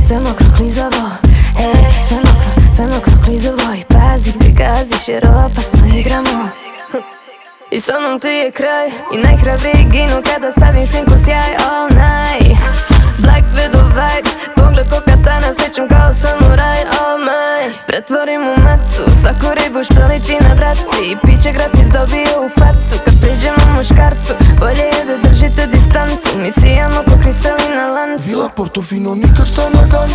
sve mokro klizavo. Sve mokro klizavo. I pazi gdje gaziš jer opasno igramo. I sa mnom ti je kraj i najhrabriji ginu kada stavim šminku sjaj all night. Black widow vibe, pogled ko katana, sjećam kao samuraj, oh my. Pretvorim u macu svaku ribu što liči na braci. I piće gratis dobije u facu kad priđemo muškarcu. Bolje je da držite distancu, mi sijamo ko kristali na lancu. Bila Portofino, nikad sta na dan.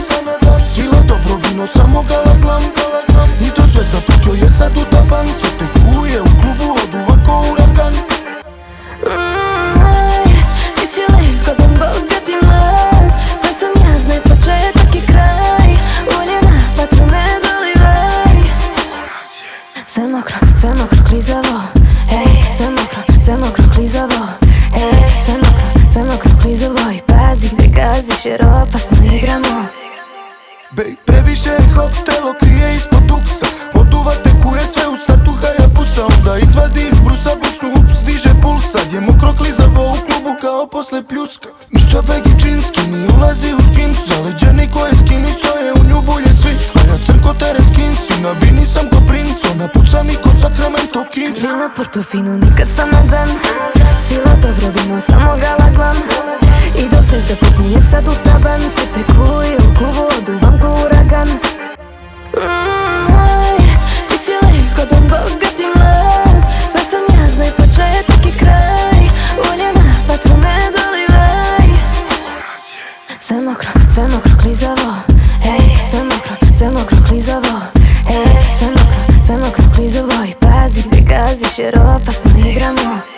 Svila dobro vino, samo galaglam. I to Zvezda putio je sad u taban. Sve te kuje u klubu od uvako uragan. Ti si lep, zgodan, bogat i mlad. Tvoj sam ja, znaj početak i kraj. Ulje na vatru ne dolivaj. Sve mokro klizavo. Sve mokro klizavo. Sve mokro klizavo. I pazi gdje gaziš jer opasno igramo. Bej, previše je hotelo, krije ispod duksa. Oduva te kuje sve u startu Hayabusa. Onda izvadi iz brusa buksnu, ups, diže puls. Sad je mokro klizavo u klubu kao posle pljuska. Ništa begi džinski, ni ulazi u skins. Zaleđeni ko je skin i stoje u nju bulje svi. A ja crko tere skinsi, na bini sam ko princ. Ona puca mi ko Sacramento Kings. Bila Portofino, nikad sam na dan. Svila dobro vino, samo galaglam. I dok Zvezda putnije sad u taban. Sve te kuje u klubu, oduvam ko uragan. Ti si lep, zgodan, bogat i mlad. Tvoj sam ja, znaj početak i kraj. Ulje na vatru ne dolivaj. Sve mokro klizavo. Sve mokro klizavo. Sve mokro klizavo. I pazi gdje gaziš jer opasno igramo.